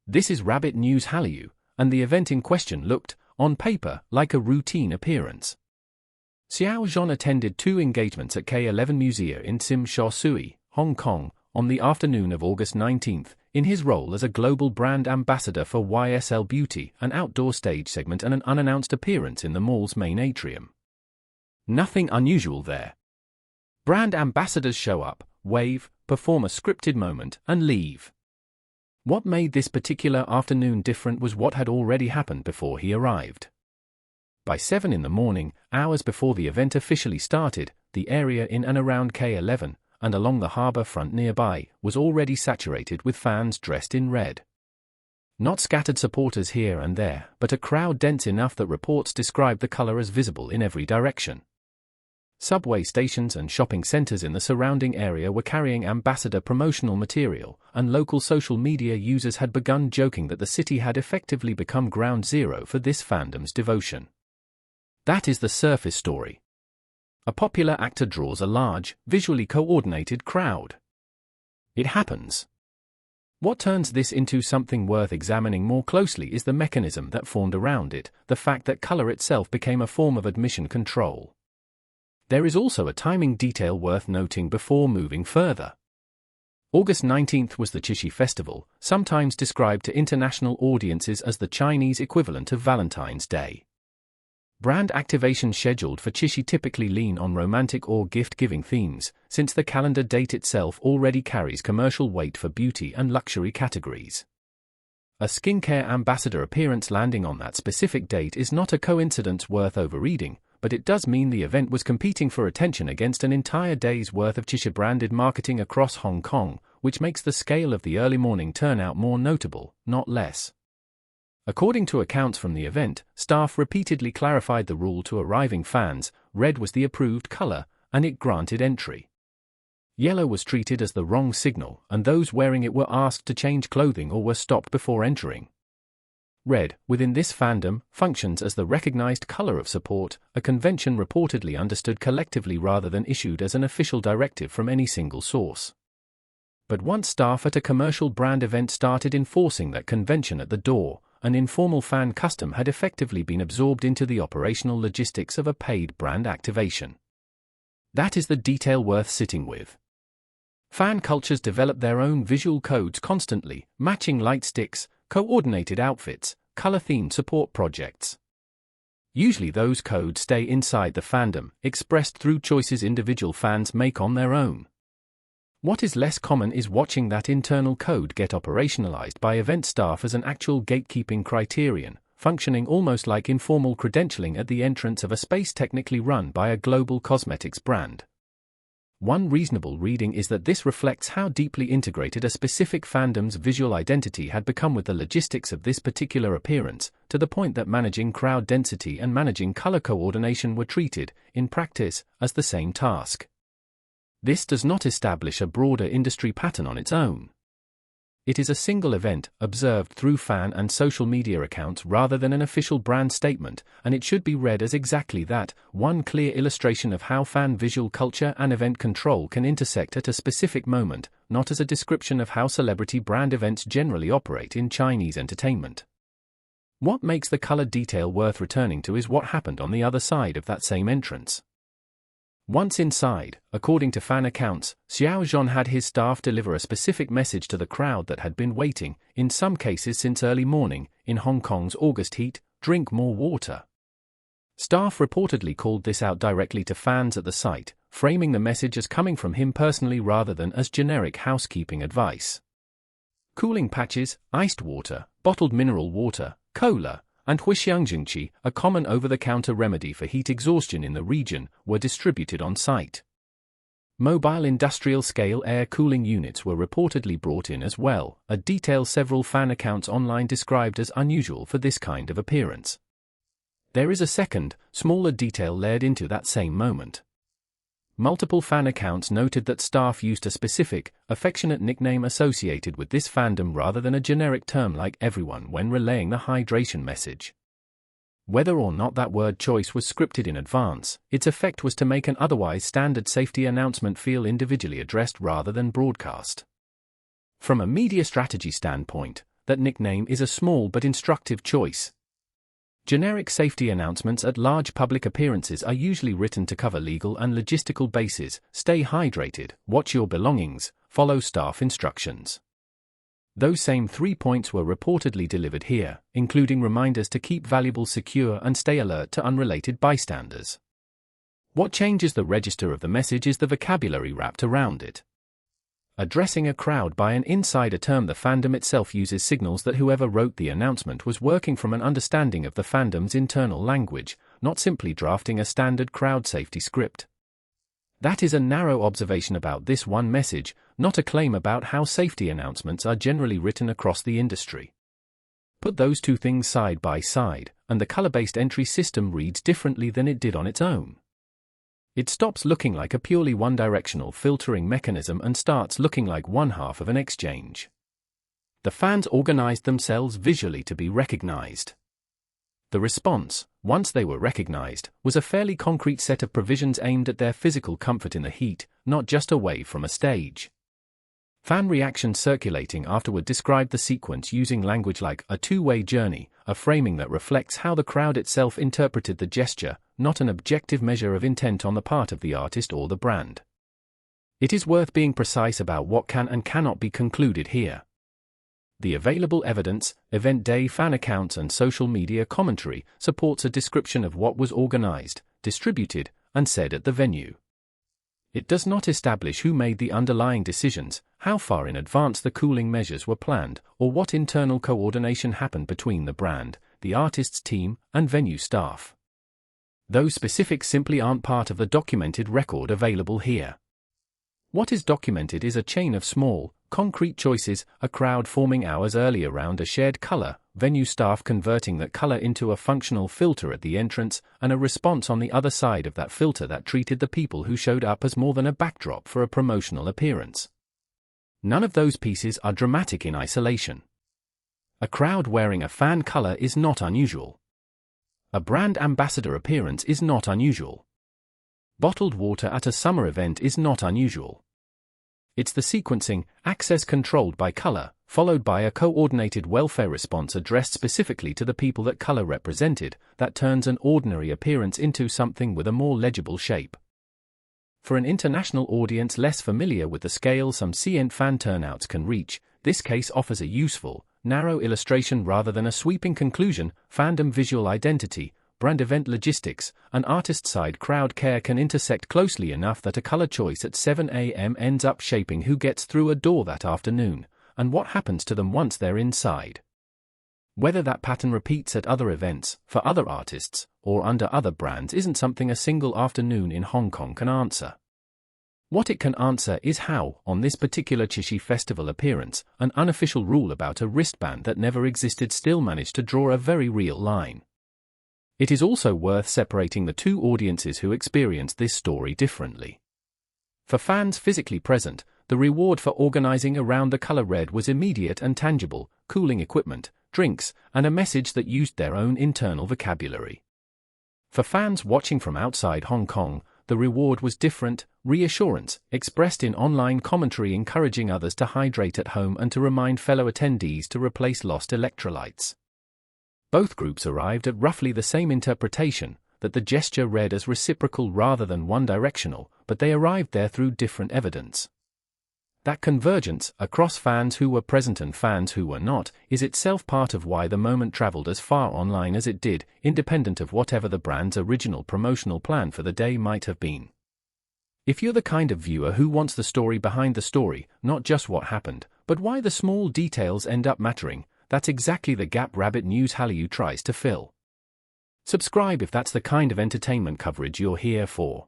This is Rabbit News Hallyu, and the event in question looked, on paper, like a routine appearance. Xiao Zhan attended 2 engagements at K11 MUSEA in Tsim Sha Tsui, Hong Kong, on the afternoon of August 19, in his role as a global brand ambassador for YSL Beauty, an outdoor stage segment and an unannounced appearance in the mall's main atrium. Nothing unusual there. Brand ambassadors show up, wave, perform a scripted moment, and leave. What made this particular afternoon different was what had already happened before he arrived. By 7 in the morning, hours before the event officially started, the area in and around K11, and along the harbour front nearby, was already saturated with fans dressed in red. Not scattered supporters here and there, but a crowd dense enough that reports described the colour as visible in every direction. Subway stations and shopping centres in the surrounding area were carrying ambassador promotional material, and local social media users had begun joking that the city had effectively become ground zero for this fandom's devotion. That is the surface story. A popular actor draws a large, visually coordinated crowd. It happens. What turns this into something worth examining more closely is the mechanism that formed around it, the fact that colour itself became a form of admission control. There is also a timing detail worth noting before moving further. August 19 was the Qixi Festival, sometimes described to international audiences as the Chinese equivalent of Valentine's Day. Brand activations scheduled for Qixi typically lean on romantic or gift-giving themes, since the calendar date itself already carries commercial weight for beauty and luxury categories. A skincare ambassador appearance landing on that specific date is not a coincidence worth overreading, but it does mean the event was competing for attention against an entire day's worth of Qixi-branded marketing across Hong Kong, which makes the scale of the early morning turnout more notable, not less. According to accounts from the event, staff repeatedly clarified the rule to arriving fans: red was the approved color, and it granted entry. Yellow was treated as the wrong signal, and those wearing it were asked to change clothing or were stopped before entering. Red, within this fandom, functions as the recognized color of support, a convention reportedly understood collectively rather than issued as an official directive from any single source. But once staff at a commercial brand event started enforcing that convention at the door, an informal fan custom had effectively been absorbed into the operational logistics of a paid brand activation. That is the detail worth sitting with. Fan cultures develop their own visual codes constantly, matching light sticks, coordinated outfits, color-themed support projects. Usually those codes stay inside the fandom, expressed through choices individual fans make on their own. What is less common is watching that internal code get operationalized by event staff as an actual gatekeeping criterion, functioning almost like informal credentialing at the entrance of a space technically run by a global cosmetics brand. One reasonable reading is that this reflects how deeply integrated a specific fandom's visual identity had become with the logistics of this particular appearance, to the point that managing crowd density and managing color coordination were treated, in practice, as the same task. This does not establish a broader industry pattern on its own. It is a single event, observed through fan and social media accounts rather than an official brand statement, and it should be read as exactly that, one clear illustration of how fan visual culture and event control can intersect at a specific moment, not as a description of how celebrity brand events generally operate in Chinese entertainment. What makes the color detail worth returning to is what happened on the other side of that same entrance. Once inside, according to fan accounts, Xiao Zhan had his staff deliver a specific message to the crowd that had been waiting, in some cases since early morning, in Hong Kong's August heat: drink more water. Staff reportedly called this out directly to fans at the site, framing the message as coming from him personally rather than as generic housekeeping advice. Cooling patches, iced water, bottled mineral water, cola, and zhanglinghe, a common over-the-counter remedy for heat exhaustion in the region, were distributed on site. Mobile industrial-scale air cooling units were reportedly brought in as well, a detail several fan accounts online described as unusual for this kind of appearance. There is a second, smaller detail layered into that same moment. Multiple fan accounts noted that staff used a specific, affectionate nickname associated with this fandom rather than a generic term like everyone when relaying the hydration message. Whether or not that word choice was scripted in advance, its effect was to make an otherwise standard safety announcement feel individually addressed rather than broadcast. From a media strategy standpoint, that nickname is a small but instructive choice. Generic safety announcements at large public appearances are usually written to cover legal and logistical bases: stay hydrated, watch your belongings, follow staff instructions. Those same 3 points were reportedly delivered here, including reminders to keep valuables secure and stay alert to unrelated bystanders. What changes the register of the message is the vocabulary wrapped around it. Addressing a crowd by an insider term, the fandom itself uses signals that whoever wrote the announcement was working from an understanding of the fandom's internal language, not simply drafting a standard crowd safety script. That is a narrow observation about this one message, not a claim about how safety announcements are generally written across the industry. Put those two things side by side, and the color-based entry system reads differently than it did on its own. It stops looking like a purely one-directional filtering mechanism and starts looking like one half of an exchange. The fans organized themselves visually to be recognized. The response, once they were recognized, was a fairly concrete set of provisions aimed at their physical comfort in the heat, not just away from a stage. Fan reactions circulating afterward described the sequence using language like a two-way journey, a framing that reflects how the crowd itself interpreted the gesture, not an objective measure of intent on the part of the artist or the brand. It is worth being precise about what can and cannot be concluded here. The available evidence, event day fan accounts and social media commentary supports a description of what was organized, distributed, and said at the venue. It does not establish who made the underlying decisions, how far in advance the cooling measures were planned, or what internal coordination happened between the brand, the artist's team, and venue staff. Those specifics simply aren't part of the documented record available here. What is documented is a chain of small, concrete choices: a crowd forming hours early around a shared color, venue staff converting that color into a functional filter at the entrance, and a response on the other side of that filter that treated the people who showed up as more than a backdrop for a promotional appearance. None of those pieces are dramatic in isolation. A crowd wearing a fan color is not unusual. A brand ambassador appearance is not unusual. Bottled water at a summer event is not unusual. It's the sequencing, access controlled by color, followed by a coordinated welfare response addressed specifically to the people that color represented, that turns an ordinary appearance into something with a more legible shape. For an international audience less familiar with the scale some C-ent fan turnouts can reach, this case offers a useful, narrow illustration rather than a sweeping conclusion. Fandom visual identity, brand event logistics, and artist-side crowd care can intersect closely enough that a color choice at 7 a.m. ends up shaping who gets through a door that afternoon, and what happens to them once they're inside. Whether that pattern repeats at other events, for other artists, or under other brands isn't something a single afternoon in Hong Kong can answer. What it can answer is how, on this particular Qixi Festival appearance, an unofficial rule about a wristband that never existed still managed to draw a very real line. It is also worth separating the two audiences who experienced this story differently. For fans physically present, the reward for organizing around the color red was immediate and tangible: cooling equipment, drinks, and a message that used their own internal vocabulary. For fans watching from outside Hong Kong, the reward was different: reassurance, expressed in online commentary encouraging others to hydrate at home and to remind fellow attendees to replace lost electrolytes. Both groups arrived at roughly the same interpretation, that the gesture read as reciprocal rather than one-directional, but they arrived there through different evidence. That convergence, across fans who were present and fans who were not, is itself part of why the moment traveled as far online as it did, independent of whatever the brand's original promotional plan for the day might have been. If you're the kind of viewer who wants the story behind the story, not just what happened, but why the small details end up mattering, that's exactly the gap Rabbit News Hallyu tries to fill. Subscribe if that's the kind of entertainment coverage you're here for.